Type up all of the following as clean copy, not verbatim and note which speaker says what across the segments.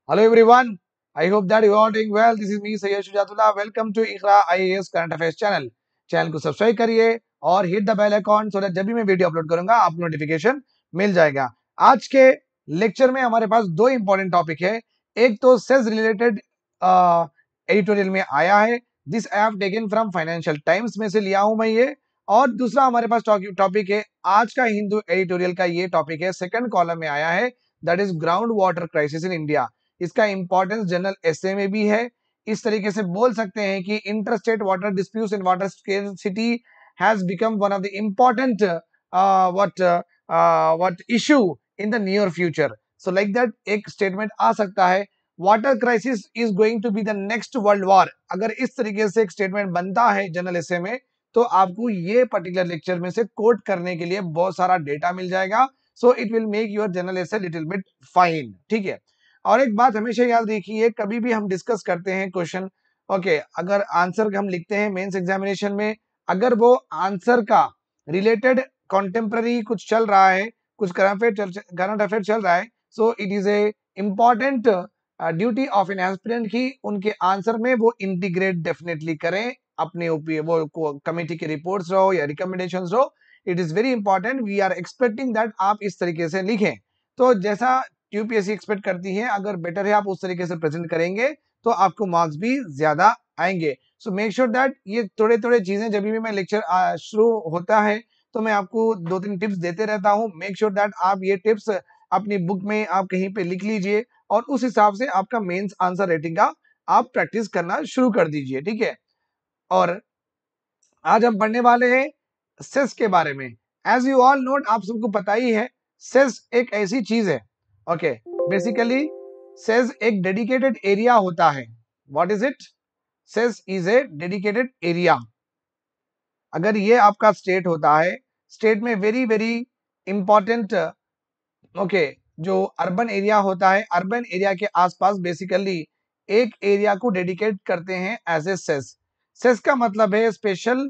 Speaker 1: Hello everyone. I hope that you are doing well. This is me Sayyid Shujatullah. Welcome to Iqra IAS Current Affairs channel. Channel को subscribe करिए और hit the bell icon so that जब भी मैं video upload करूंगा आपको notification मिल जाएगा। आज के लेक्चर में हमारे पास दो इंपॉर्टेंट टॉपिक है। एक तो सेल्स रिलेटेड एडिटोरियल में आया है, this I have taken from financial times में से लिया हूं मैं ये। और दूसरा हमारे पास टॉपिक है आज का हिंदू एडिटोरियल का, ये टॉपिक है सेकंड कॉलम में आया है, that is ground water crisis in India. इसका इंपॉर्टेंस जनरल एसए में भी है। इस तरीके से बोल सकते हैं कि interstate water disputes in water scarcity has become one of the important what issue in the near future. So like that एक स्टेटमेंट आ सकता है, water crisis is going to be the next world war. अगर इस तरीके से एक statement बनता है जनरल एसए में, तो आपको ये पर्टिकुलर लेक्चर में से कोट करने के लिए बहुत सारा डेटा मिल जाएगा। So it will make your general essay little bit fine. ठीक है। और एक बात हमेशा याद रखिए, कभी भी हम डिस्कस करते हैं क्वेश्चन, ओके, अगर आंसर हम लिखते हैं मेंस एग्जामिनेशन में, अगर वो आंसर का रिलेटेड कॉन्टेम्प्ररी कुछ चल रहा है, कुछ करंट अफेयर चल रहा है, so it is a important duty of an aspirant की उनके आंसर में वो इंटीग्रेट डेफिनेटली करें अपने वो कमेटी के रिपोर्ट्स रहो या रिकमेंडेशंस रहो। It is very important, we are expecting that आप इस तरीके से लिखें। तो जैसा यूपीएससी एक्सपेक्ट करती है, अगर बेटर है आप उस तरीके से प्रेजेंट करेंगे तो आपको मार्क्स भी ज्यादा आएंगे। सो मेक श्योर दैट ये थोड़े थोड़े चीजें जब भी मैं लेक्चर शुरू होता है तो मैं आपको दो तीन टिप्स देते रहता हूँ। मेक श्योर दैट आप ये टिप्स अपनी बुक में आप कहीं पे लिख लीजिए और उस हिसाब से आपका मेंस आंसर राइटिंग का आप प्रैक्टिस करना शुरू कर दीजिए। ठीक है। और आज हम पढ़ने वाले हैं सेस के बारे में। एज यू ऑल नोट, आप सबको पता ही है, सेस एक ऐसी चीज है, ओके, बेसिकली सेस एक डेडिकेटेड एरिया होता है। What is it? SEZ is a dedicated area. अगर ये आपका स्टेट होता है, स्टेट में वेरी वेरी इंपॉर्टेंट, ओके, जो अर्बन एरिया होता है, अर्बन एरिया के आसपास बेसिकली एक एरिया को डेडिकेट करते हैं एज ए सेस। सेस का मतलब है स्पेशल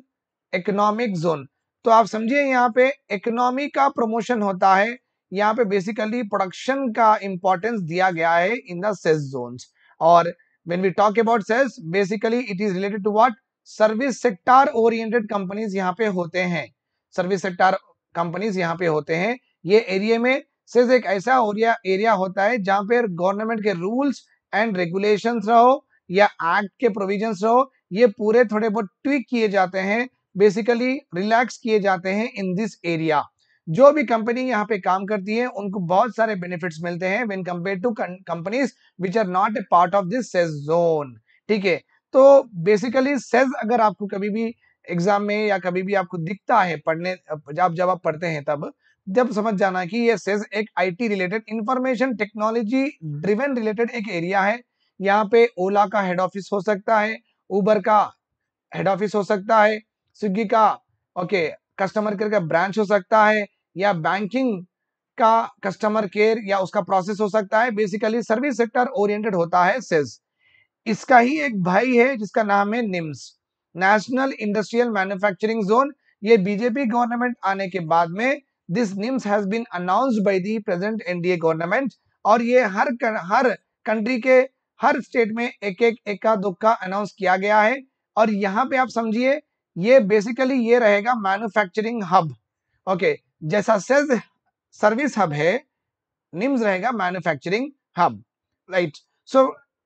Speaker 1: इकोनॉमिक जोन। तो आप समझिए यहाँ पे इकोनॉमी का प्रमोशन होता है, यहाँ पे बेसिकली प्रोडक्शन का इंपॉर्टेंस दिया गया है इन द सेस जोन्स। और when we talk about SEZ, basically it is related to what? Service sector oriented companies यहाँ पे होते हैं। सर्विस सेक्टर कंपनीज यहाँ पे होते हैं। ये एरिया में सेस एक ऐसा एरिया होता है जहां पे गवर्नमेंट के रूल्स एंड रेगुलेशंस रहो या एक्ट के प्रोविजंस रहो, ये पूरे थोड़े बहुत ट्विक किए जाते हैं, बेसिकली रिलैक्स किए जाते हैं इन दिस एरिया। जो भी कंपनी यहाँ पे काम करती है उनको बहुत सारे बेनिफिट्स मिलते हैं when compare to companies which are not a part of this SEZ zone. ठीक है। तो बेसिकली सेस अगर आपको कभी भी एग्जाम में या कभी भी आपको दिखता है पढ़ने, जब आप पढ़ते हैं तब जब समझ जाना कि ये सेज एक IT related, information technology driven related एक एरिया है। यहाँ पे ओला का हेड ऑफिस हो सकता है, उबर का हेड ऑफिस हो सकता है, स्विगी का, ओके, कस्टमर केयर का ब्रांच हो सकता है, या बैंकिंग का कस्टमर केयर या उसका प्रोसेस हो सकता है। बेसिकली सर्विस सेक्टर ओरिएंटेड होता है सेज। इसका ही एक भाई है जिसका नाम है NIMS, national industrial manufacturing zone. ये बीजेपी गवर्नमेंट आने के बाद में this NIMS has been announced by the present NDA government. और ये हर कंट्री के हर स्टेट में एक एक एका दुक्का अनाउंस किया गया है। और यहाँ पे आप समझिए, ये बेसिकली ये रहेगा मैन्युफैक्चरिंग हब। ओके, जैसा सेज सर्विस हब है, निम्स रहेगा manufacturing hub, right? So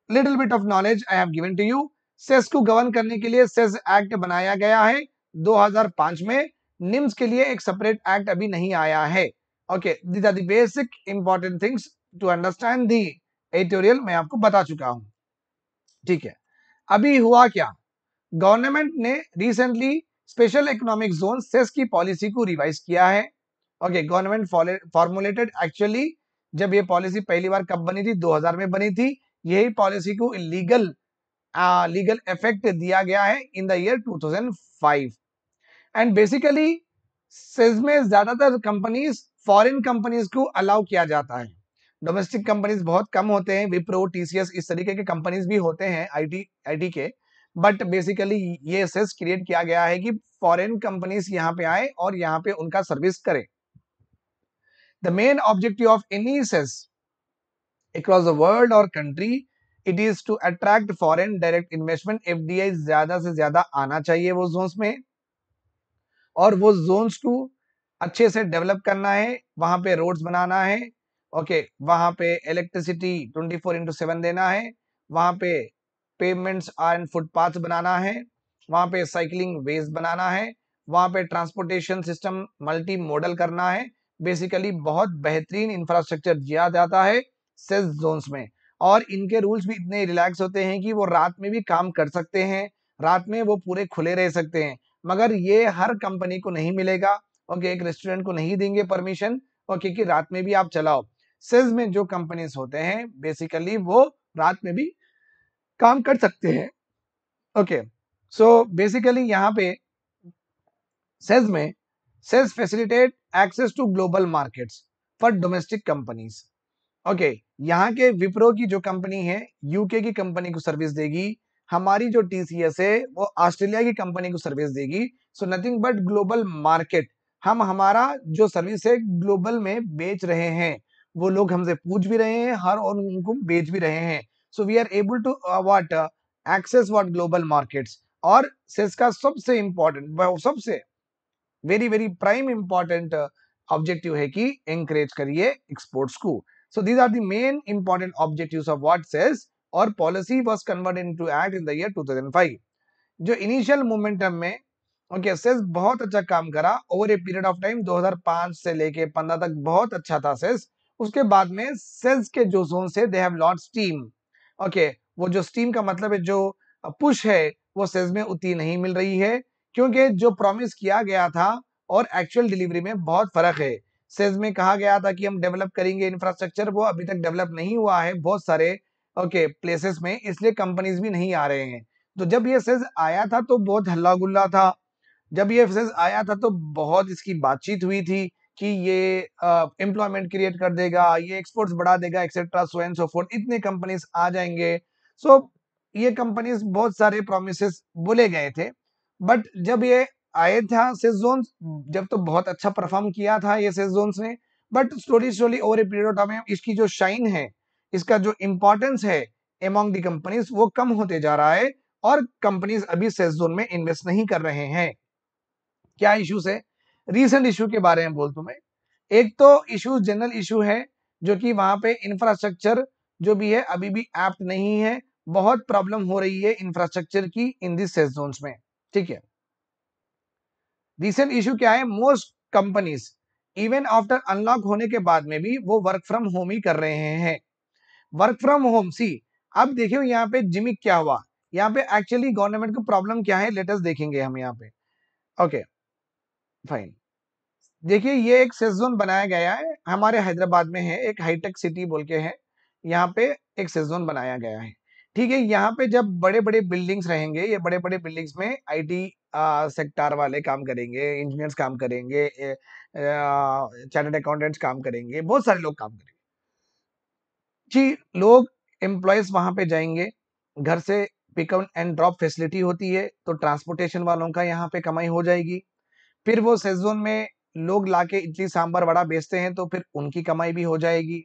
Speaker 1: little bit of knowledge I have given to you. SEZ को गवर्न करने के लिए सेस एक्ट बनाया गया है 2005 में। निम्स के लिए एक सेपरेट एक्ट अभी नहीं आया है। Okay, these are the basic important things to understand the editorial, मैं आपको बता चुका हूं। ठीक है। अभी हुआ क्या, गवर्नमेंट ने recently special economic zone SEZ की पॉलिसी को रिवाइज किया है। ओके, गवर्नमेंट फॉर्मुलेटेड एक्चुअली, जब ये पॉलिसी पहली बार कब बनी थी? 2000 में बनी थी। यही पॉलिसी को लीगल इफेक्ट दिया गया है in the year 2005। And basically says में ज्यादातर कंपनीज, फॉरेन कंपनीज को अलाउ किया जाता है। डोमेस्टिक कंपनीज बहुत कम होते हैं, विप्रो, टीसीएस, इस तरीके के कंपनीज भी होते हैं आईटी के। बट बेसिकली ये सेस क्रिएट किया गया है कि फॉरेन कंपनीज यहाँ पे आए और यहाँ पे उनका सर्विस करें। The main objective of any SEZ across the world और country. It is to attract foreign direct investment. FDI ज्यादा से ज्यादा आना चाहिए वो जोन्स में, और वो जोन्स को अच्छे से डेवलप करना है, वहां पे रोड्स बनाना है, ओके, वहां पे इलेक्ट्रिसिटी 24/7 देना है, वहां पे पेवमेंट्स एंड फुटपाथ बनाना है, वहां पे साइकिलिंग वेज बनाना है, वहां पे ट्रांसपोर्टेशन सिस्टम मल्टी मॉडल करना है। बेसिकली बहुत बेहतरीन इंफ्रास्ट्रक्चर दिया जाता है सेस जोन्स में, और इनके रूल्स भी इतने रिलैक्स होते हैं कि वो रात में भी काम कर सकते हैं, रात में वो पूरे खुले रह सकते हैं। मगर ये हर कंपनी को नहीं मिलेगा, ओके, एक रेस्टोरेंट को नहीं देंगे परमिशन, ओके, कि रात में भी आप चलाओ। सेज में जो कंपनीज होते हैं बेसिकली वो रात में भी काम कर सकते हैं, ओके। सो बेसिकली यहाँ पे सेज में SEZ facilitate access to global markets for domestic companies, okay. यहाँ के विप्रो की जो कंपनी है यूके की कंपनी को सर्विस देगी, हमारी जो टीसीएस है वो ऑस्ट्रेलिया की कंपनी को सर्विस देगी। So nothing but global market, हम हमारा जो सर्विस है ग्लोबल में बेच रहे हैं, वो लोग हमसे पूछ भी रहे हैं हर, और उनको बेच भी रहे हैं। So we are able to what access what global markets. और सेस का सबसे इंपॉर्टेंट, सबसे very very prime important objective है कि एंकरेज करिए एक्सपोर्ट्स को। So these are the main important objectives of what SEZ, और policy was converted into act in the year 2005। जो इनिशियल मोमेंटम में, ओके, सेज बहुत अच्छा काम करा over a period of time, 2005 से लेके 15 तक बहुत अच्छा था सेज। उसके बाद में सेज के जो जोन से they have lot steam, okay, वो जो स्टीम का मतलब है जो पुश है वो सेज में उतनी नहीं मिल रही है, क्योंकि जो प्रॉमिस किया गया था और एक्चुअल डिलीवरी में बहुत फर्क है। सेज में कहा गया था कि हम डेवलप करेंगे इंफ्रास्ट्रक्चर, वो अभी तक डेवलप नहीं हुआ है बहुत सारे, ओके, प्लेसेस में, इसलिए कंपनीज भी नहीं आ रहे हैं। तो जब ये सेज आया था तो बहुत हल्ला गुल्ला था, जब ये सेज आया था तो बहुत इसकी बातचीत हुई थी कि ये एम्प्लॉयमेंट क्रिएट कर देगा, ये एक्सपोर्ट्स बढ़ा देगा, etcetera, so and so fourth, इतने कंपनीज आ जाएंगे। सो ये कंपनीज बहुत सारे प्रोमिसेस बोले गए थे, बट जब ये आए था सेज जोन्स, जब तो बहुत अच्छा परफॉर्म किया था ये सेज जोन्स ने, but slowly slowly over a period of time इसकी जो शाइन है, इसका जो इंपॉर्टेंस है एमॉन्ग दी कंपनीज, वो कम होते जा रहा है, और कंपनीज अभी सेज जोन में इन्वेस्ट नहीं कर रहे हैं। क्या इश्यूज है, रीसेंट इशू के बारे में बोल, तुम्हें एक तो इशू जनरल इशू है, जो कि वहां पे इंफ्रास्ट्रक्चर जो भी है अभी भी एप्ट नहीं है, बहुत प्रॉब्लम हो रही है इंफ्रास्ट्रक्चर की इन दिस सेज जोन्स में, ठीक है। रिसेंट इशू क्या है, most companies even after unlock होने के बाद में भी वो वर्क फ्रॉम होम ही कर रहे हैं। वर्क फ्रॉम होम, सी, अब देखियो यहाँ पे जिमिक क्या हुआ, यहाँ पे एक्चुअली गवर्नमेंट को प्रॉब्लम क्या है, लेटेस्ट देखेंगे हम यहाँ पे, ओके, फाइन। देखिए ये एक सेज जोन बनाया गया है, हमारे हैदराबाद में है, एक हाईटेक सिटी बोल के है, यहाँ पे एक सेज जोन बनाया गया है, ठीक है। यहाँ पे जब बड़े बड़े बिल्डिंग्स रहेंगे, ये बड़े बड़े बिल्डिंग्स में आईटी सेक्टर वाले काम करेंगे, इंजीनियर्स काम करेंगे, चार्टर्ड अकाउंटेंट्स काम करेंगे, बहुत सारे लोग काम करेंगे जी। लोग एम्प्लॉयज वहां पे जाएंगे, घर से पिकअप एंड ड्रॉप फैसिलिटी होती है, तो ट्रांसपोर्टेशन वालों का यहाँ पे कमाई हो जाएगी। फिर वो सेजोन में लोग लाके इडली सांभर वड़ा बेचते हैं, तो फिर उनकी कमाई भी हो जाएगी।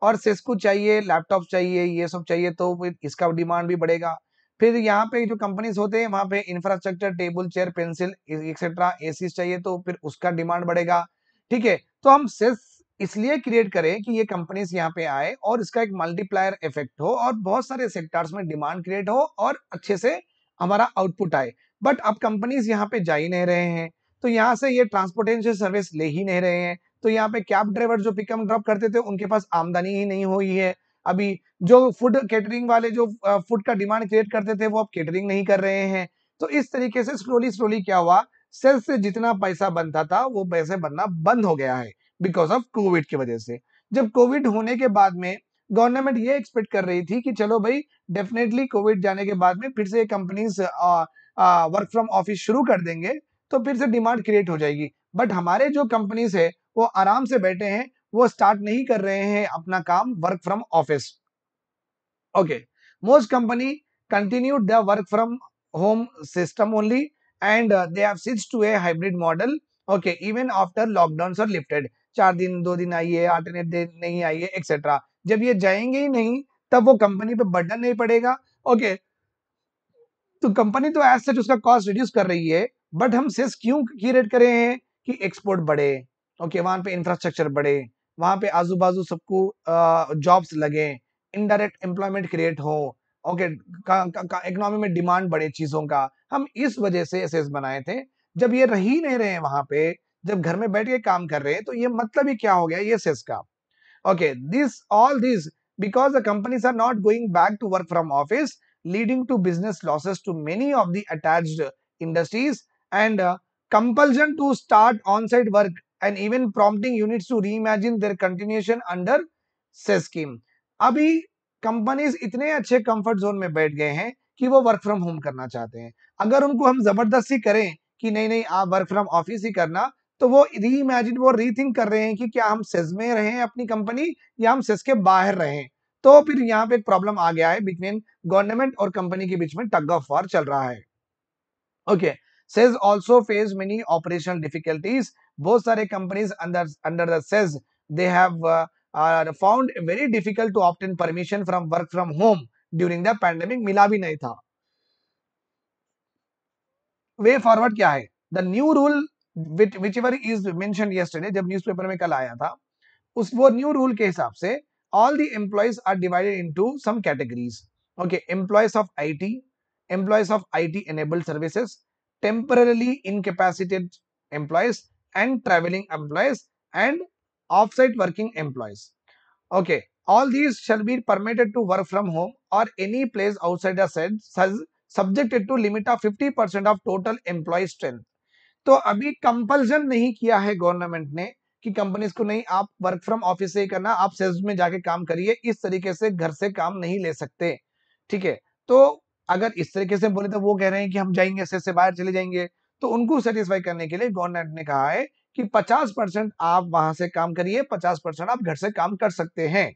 Speaker 1: और सिस्को चाहिए, लैपटॉप चाहिए, ये सब चाहिए, तो फिर इसका डिमांड भी बढ़ेगा। फिर यहाँ पे जो कंपनीज होते हैं वहां पे infrastructure, table chair pencil etcetera AC चाहिए, तो फिर उसका डिमांड बढ़ेगा, ठीक है। तो हम सेस इसलिए क्रिएट करें कि ये कंपनीज यहाँ पे आए और इसका एक मल्टीप्लायर इफेक्ट हो, और बहुत सारे सेक्टर्स में डिमांड क्रिएट हो, और अच्छे से हमारा आउटपुट आए। बट अब कंपनीज यहाँ पे जा ही नहीं रहे हैं, तो यहाँ से ये ट्रांसपोर्टेशन सर्विस ले ही नहीं रहे हैं, तो यहाँ पे कैब ड्राइवर जो पिकअप ड्रॉप करते थे उनके पास आमदनी ही नहीं हुई है। अभी जो फूड कैटरिंग वाले जो फूड का डिमांड क्रिएट करते थे वो अब कैटरिंग नहीं कर रहे हैं। तो इस तरीके से स्लोली स्लोली क्या हुआ, सेल्स से जितना पैसा बनता था वो पैसे बनना बंद हो गया है, बिकॉज ऑफ कोविड की वजह से। जब कोविड होने के बाद में गवर्नमेंट ये एक्सपेक्ट कर रही थी कि चलो भाई, डेफिनेटली कोविड जाने के बाद में फिर से कंपनीज वर्क फ्रॉम ऑफिस शुरू कर देंगे, तो फिर से डिमांड क्रिएट हो जाएगी। बट हमारे जो कंपनीज है वो आराम से बैठे हैं, वो स्टार्ट नहीं कर रहे हैं अपना काम work from office, okay. Most company continued their work from home system only, and they have switched to a hybrid model, okay, even after lockdowns are lifted। 4 दिन 2 दिन आइए, alternate दिन नहीं आइए, एक्सेट्रा। जब ये जाएंगे ही नहीं तब वो कंपनी पे बर्डन नहीं पड़ेगा। ओके, तो कंपनी तो एज सच उसका कॉस्ट रिड्यूस कर रही है, बट हम सेस क्यों क्रिएट कर रहे हैं कि एक्सपोर्ट बढ़े, ओके, वहां पे इंफ्रास्ट्रक्चर बढ़े, वहां पे आजू बाजू सबको जॉब्स लगे, इनडायरेक्ट एम्प्लॉयमेंट क्रिएट हो, ओके, इकोनॉमी में डिमांड बढ़े चीजों का। हम इस वजह से एसेस बनाए थे। जब ये रह ही नहीं रहे हैं वहां पे, जब घर में बैठ के काम कर रहे हैं, तो ये मतलब ही क्या हो गया ये सेस का। Okay, all these because the companies are not going back to work from office, leading to business losses to many of the attached industries, and compulsion to start on-site work, and even prompting units to reimagine their continuation under SEZ scheme. अभी companies इतने अच्छे comfort zone में बैठ गए हैं कि वो work from home करना चाहते हैं। अगर उनको हम जबरदस्ती करें कि नहीं नहीं आप वर्क फ्रॉम ऑफिस ही करना, तो वो रीइमेजिन, वो रीथिंक कर रहे हैं कि क्या हम सेज में रहें अपनी कंपनी, या हम सेज के बाहर रहें। तो फिर यहाँ पे एक प्रॉब्लम आ गया है, बिटवीन गवर्नमेंट और कंपनी के बीच में टग ऑफ वॉर चल रहा है। Okay, SEZ also face many operational difficulties. बहुत सारे companies under under the SEZ they have found very difficult to obtain permission from work from home during the pandemic. मिला भी नहीं था। वे फॉरवर्ड क्या है? The new rule whichever is mentioned yesterday, जब newspaper में कल आया था, उस वो न्यू रूल के हिसाब से all the employees are divided into some categories. Okay, employees of IT, employees of IT enabled services, temporarily incapacitated employees, and traveling employees, and off-site working employees. Okay, all these shall be permitted to work from home or any place outside the said, subjected to limit of 50% of total employee strength. तो अभी compulsion नहीं किया है government ने कि companies को नहीं आप वर्क फ्रॉम ऑफिस से ही करना, आप सेल्स में जाके काम करिए, इस तरीके से घर से काम नहीं ले सकते। ठीक है, तो अगर इस तरीके से बोले तो वो कह रहे हैं कि हम जाएंगे सेल्स से बाहर चले जाएंगे, तो उनको सेटिस्फाई करने के लिए गवर्नमेंट ने कहा है कि 50% आप वहां से काम करिए, 50% आप घर से काम कर सकते हैं।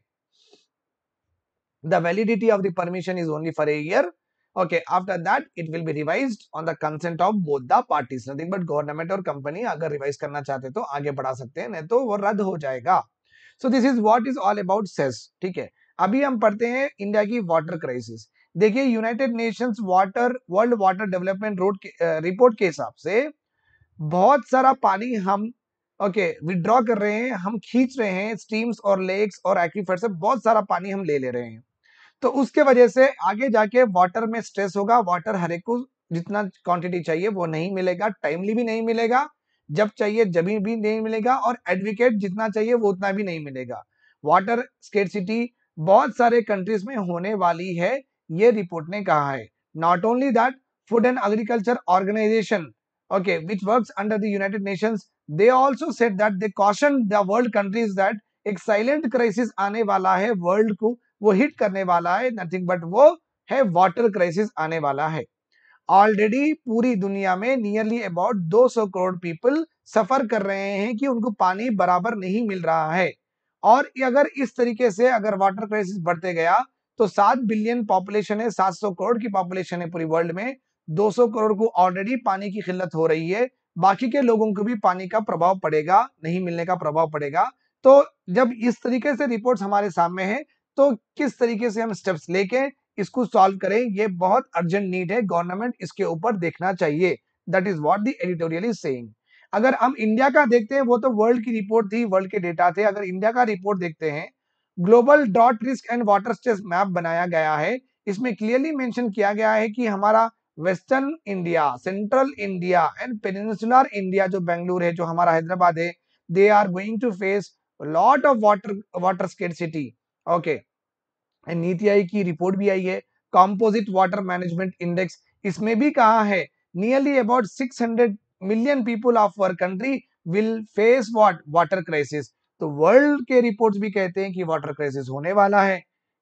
Speaker 1: The validity of the permission is only for a year. Okay, after that it will be revised on the consent of both the parties. Nothing but government और कंपनी अगर रिवाइज करना चाहते तो आगे बढ़ा सकते हैं, नहीं तो वो रद्द हो जाएगा। So this is what is all about SEZ. ठीक है, अभी हम पढ़ते हैं इंडिया की वाटर क्राइसिस। देखिए, United Nations water world water development road report के हिसाब से बहुत सारा पानी हम ओके विड्रॉ कर रहे हैं, हम खींच रहे हैं स्ट्रीम्स और लेक्स और एक्वीफर से, बहुत सारा पानी हम ले ले रहे हैं। तो उसके वजह से आगे जाके वाटर में स्ट्रेस होगा। वाटर हर एक को जितना क्वांटिटी चाहिए वो नहीं मिलेगा, टाइमली भी नहीं मिलेगा, जब चाहिए जब भी नहीं मिलेगा, और एडवोकेट जितना चाहिए वो उतना भी नहीं मिलेगा। वाटर स्केर्सिटी बहुत सारे कंट्रीज में होने वाली है, ये रिपोर्ट ने कहा है। Not only that, food and agriculture organisation okay which works under the United Nations, they also said that they caution the world countries that एक साइलेंट क्राइसिस आने वाला है, वर्ल्ड को वो हिट करने वाला है, नथिंग बट वो है वाटर क्राइसिस आने वाला है। ऑलरेडी पूरी दुनिया में nearly about 200 crore people suffer कर रहे हैं कि उनको पानी बराबर नहीं मिल रहा है। और अगर इस तरीके से अगर वाटर क्राइसिस बढ़ते गया तो 7 बिलियन पॉपुलेशन है, 700 करोड़ की पॉपुलेशन है पूरी वर्ल्ड में, 200 करोड़ को ऑलरेडी पानी की किल्लत हो रही है, बाकी के लोगों को भी पानी का प्रभाव पड़ेगा, नहीं मिलने का प्रभाव पड़ेगा। तो जब इस तरीके से रिपोर्ट्स हमारे सामने है, तो किस तरीके से हम स्टेप्स लेके इसको सॉल्व करें, ये बहुत अर्जेंट नीड है, गवर्नमेंट इसके ऊपर देखना चाहिए। That is what the editorial is saying. अगर हम इंडिया का देखते हैं, वो तो वर्ल्ड की रिपोर्ट थी, वर्ल्ड के डेटा थे। अगर इंडिया का रिपोर्ट देखते हैं, global dot risk and water stress map बनाया गया है। इसमें क्लियरली मेंशन किया गया है कि हमारा western India, central India and peninsular India, जो बेंगलुरु है, जो हमारा हैदराबाद है, they are going to face lot of water scarcity. Okay, NITI Aayog की रिपोर्ट भी आई है, कंपोजिट वाटर मैनेजमेंट इंडेक्स, इसमें भी कहा है nearly about 600 million people of our country will face what water crisis. तो वर्ल्ड के रिपोर्ट्स भी कहते हैं कि वाटर क्राइसिस होने वाला है,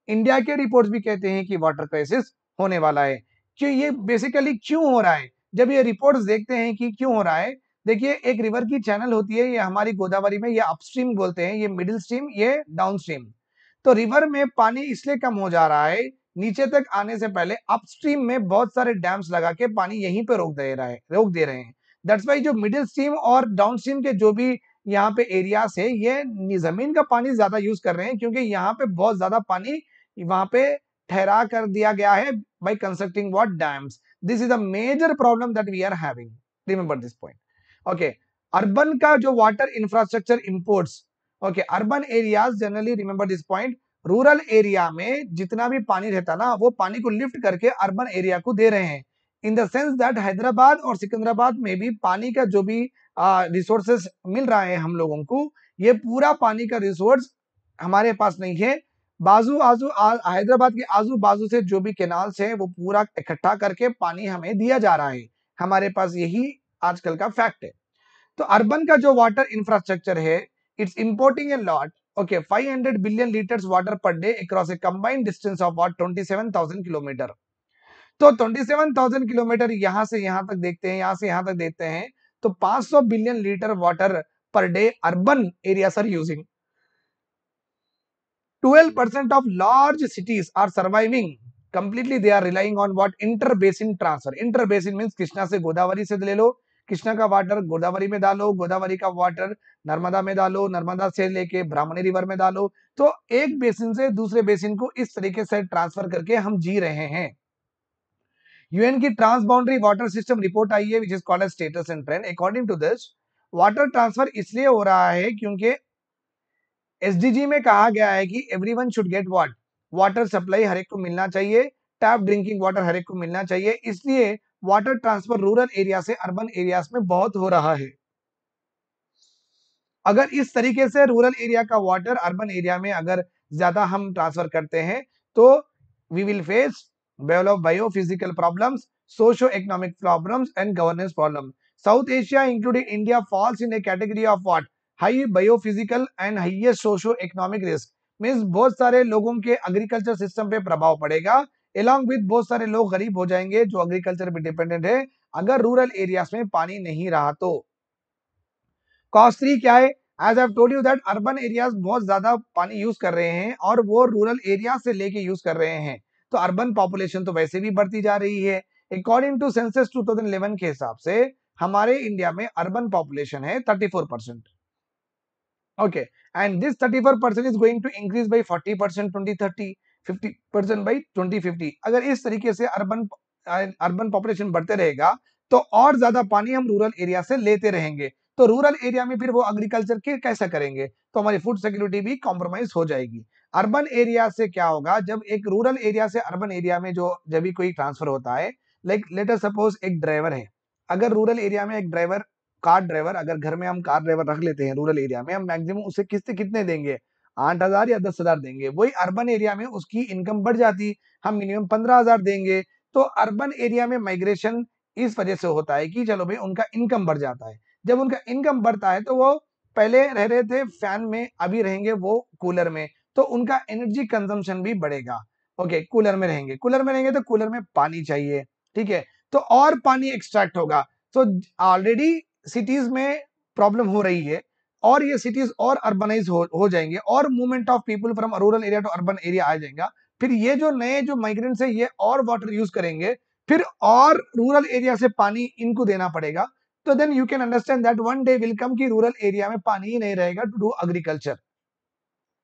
Speaker 1: इंडिया के रिपोर्ट्स भी कहते हैं कि वाटर क्राइसिस होने वाला है। क्यों ये बेसिकली क्यों हो रहा है? जब ये रिपोर्ट्स देखते हैं कि क्यों हो रहा है, देखिए एक रिवर की चैनल होती है, ये हमारी गोदावरी में ये अपस्ट्रीम बोलते हैं, ये मिडिल स्ट्रीम, ये डाउनस्ट्रीम। तो रिवर में पानी इसलिए कम हो जा रहा है, नीचे तक आने से पहले अपस्ट्रीम में बहुत सारे डैम्स लगा के पानी यहीं पे रोक दे रहे हैं। दैट्स वाई जो मिडिल स्ट्रीम और डाउन स्ट्रीम के जो भी यहाँ पे एरिया से ये जमीन का पानी ज्यादा यूज कर रहे हैं, क्योंकि यहाँ पे बहुत ज्यादा पानी वहां पे ठहरा कर दिया गया है by constructing what dams. This is a major problem that we are having. Remember this point. Okay. Urban का जो water infrastructure imports, okay, urban areas generally, remember this point, rural area में जितना भी पानी रहता ना, वो पानी को लिफ्ट करके अर्बन एरिया को दे रहे हैं, in the sense that Hyderabad और सिकंदराबाद में भी पानी का जो भी रिसोर्सेस मिल रहा है हम लोगों को, ये पूरा पानी का रिसोर्स हमारे पास नहीं है। बाजू आजू हैदराबाद के आजू बाजू से जो भी कैनाल्स है वो पूरा इकट्ठा करके पानी हमें दिया जा रहा है हमारे पास, यही आजकल का फैक्ट है। तो अर्बन का जो वाटर इंफ्रास्ट्रक्चर है, it's importing a lot, okay, 500 billion litres water per day across A combined distance of what 27,000 kilometre. तो 27,000 किलोमीटर यहां से यहां तक देखते हैं, यहां से यहां तक देखते हैं, तो 500 billion litre water per day urban area are using. 12% of large cities are surviving completely. They are relying on what? Inter-basin transfer. Inter-basin means Krishna से गोदावरी से ले लो, कृष्णा का वाटर गोदावरी में डालो, गोदावरी का वाटर नर्मदा में डालो, नर्मदा से लेके ब्राह्मणी रिवर में डालो। तो एक बेसिन से दूसरे बेसिन को इस तरीके से ट्रांसफर करके हम जी रहे हैं। यूएन की ट्रांसबाउंड्री वाटर सिस्टम रिपोर्ट आई है, which is called as status and trend. According to this, water transfer इसलिए हो रहा है क्योंकि एसडीजी में कहा गया है कि everyone should get what? Water supply हर एक को मिलना चाहिए, टैप ड्रिंकिंग वाटर हर एक को मिलना चाहिए, इसलिए वाटर ट्रांसफर रूरल एरिया से अर्बन एरियाज में बहुत हो रहा है। अगर इस तरीके से रूरल एरिया का वाटर अर्बन एरिया में अगर ज्यादा हम ट्रांसफर करते हैं, तो we will face biophysical problems, socio economic problems and governance problem. South Asia including India falls in a category of what? High biophysical and highest socio economic risk. Means बहुत सारे लोगों के एग्रीकल्चर सिस्टम पे प्रभाव पड़ेगा, along with बहुत सारे लोग गरीब हो जाएंगे जो एग्रीकल्चर पे डिपेंडेंट है, अगर रूरल एरियाज में पानी नहीं रहा तो। कॉस्ट 3 क्या है? As I have told you that urban areas बहुत ज्यादा पानी यूज कर रहे हैं और वो रूरल एरिया से लेके यूज कर रहे हैं, तो अर्बन पॉपुलेशन तो वैसे भी बढ़ती जा रही है। अकॉर्डिंग टू सेंसस 2011 के हिसाब से हमारे इंडिया में अर्बन पॉपुलेशन है 34%। Okay, and this 34% is going to increase by 40% 2030, 50% by 2050। अगर इस तरीके से अर्बन पॉपुलेशन बढ़ते रहेगा तो और ज्यादा पानी हम रूरल एरिया से लेते रहेंगे, तो रूरल एरिया में फिर वो एग्रीकल्चर के कैसा करेंगे, तो हमारी फूड सिक्योरिटी भी कॉम्प्रोमाइज हो जाएगी। अर्बन एरिया से क्या होगा, जब एक रूरल एरिया से अर्बन एरिया में जो जब भी कोई ट्रांसफर होता है, लाइक लेट अस सपोज एक ड्राइवर है, अगर रूरल एरिया में एक ड्राइवर, कार ड्राइवर, अगर घर में हम कार ड्राइवर रख लेते हैं रूरल एरिया में, हम मैक्सिमम उसे किस्तें कितने देंगे? 8,000 या 10,000 देंगे। वही अर्बन एरिया में उसकी इनकम बढ़ जाती, हम मिनिमम 15,000 देंगे। तो अर्बन एरिया में माइग्रेशन इस वजह से होता है कि चलो भाई उनका इनकम बढ़ जाता है। जब उनका इनकम बढ़ता है तो वो पहले रह रहे थे फैन में, अभी रहेंगे वो कूलर में, तो उनका एनर्जी कंजम्पशन भी बढ़ेगा। ओके, कूलर में रहेंगे, कूलर में रहेंगे तो कूलर में पानी चाहिए, ठीक है, तो और पानी एक्सट्रैक्ट होगा। तो ऑलरेडी सिटीज में प्रॉब्लम हो रही है और ये सिटीज और अर्बनाइज हो जाएंगे और movement of people from rural area to urban area आ जाएगा। फिर ये जो नए जो माइग्रेंट्स है ये और वाटर यूज करेंगे, फिर और रूरल एरिया से पानी इनको देना पड़ेगा। तो then you can understand that one day will come कि रूरल एरिया में पानी ही नहीं रहेगा टू डू एग्रीकल्चर।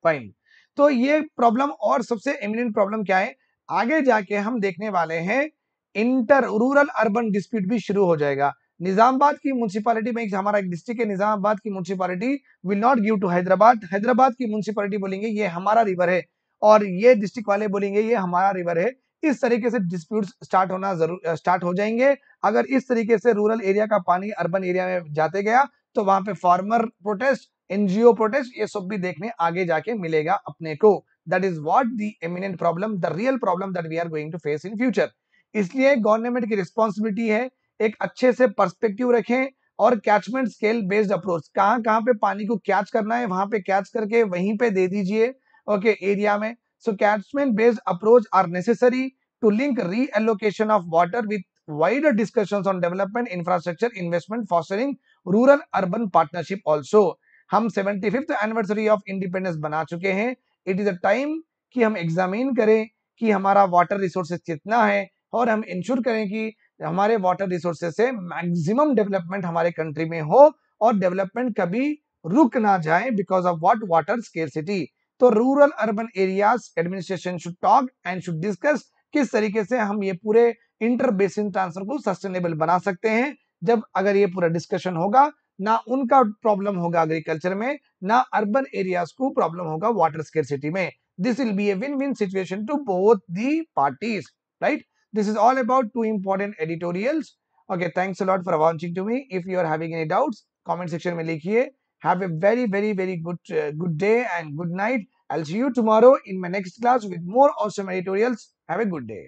Speaker 1: फाइन, तो ये प्रॉब्लम, और सबसे एमिनेंट प्रॉब्लम क्या है, आगे जाके हम देखने वाले हैं इंटर रूरल अर्बन डिस्प्यूट भी शुरू हो जाएगा। निजामाबाद की म्युनिसिपैलिटी में, हमारा एक डिस्ट्रिक्ट है निजामाबाद की municipality will not give to Hyderabad. Hyderabad की म्युनिसिपैलिटी बोलेंगे ये हमारा रिवर है, और ये डिस्ट्रिक्ट वाले बोलेंगे ये हमारा रिवर है। इस तरीके से डिस्प्यूट स्टार्ट हो जाएंगे। अगर इस तरीके से रूरल एरिया का पानी अर्बन एरिया में जाते गया तो वहां पे फार्मर प्रोटेस्ट, एनजीओ प्रोटेस्ट, ये सब भी देखने आगे जाके मिलेगा अपने को। That is what the eminent problem, the real problem that we are going to face in future. इसलिए गवर्नमेंट की रिस्पॉन्सिबिलिटी है एक अच्छे से पर्सपेक्टिव रखें और कैचमेंट स्केल बेस्ड अप्रोच, कहां कहां पे पानी को कैच करना है वहां पे कैच करके वहीं पे दे दीजिए, ओके, एरिया में। So catchment based approach are necessary to link reallocation of water with wider discussions on development infrastructure investment fostering rural urban partnership also। हम 75th एनिवर्सरी ऑफ इंडिपेंडेंस बना चुके हैं। इट इज अ टाइम कि हम examine करें कि हमारा water resources कितना है और हम इंश्योर करें कि हमारे वाटर रिसोर्सेज से मैक्सिमम डेवलपमेंट हमारे कंट्री में हो और डेवलपमेंट कभी रुक ना जाए because of what water scarcity. तो rural urban areas administration should talk and should discuss किस तरीके से हम ये पूरे इंटर बेसिन ट्रांसफर को सस्टेनेबल बना सकते हैं। जब अगर ये पूरा डिस्कशन होगा, ना उनका प्रॉब्लम होगा एग्रीकल्चर में, ना अर्बन एरियाज को प्रॉब्लम होगा वाटर स्केर्सिटी में। This will be a win-win situation to both the parties, right? This is all about two important editorials. Okay, thanks a lot for watching to me. If you are having any doubts, comment section में लिखिए. Have a very, very, very good day and good night. I'll see you tomorrow in my next class with more awesome editorials. Have a good day.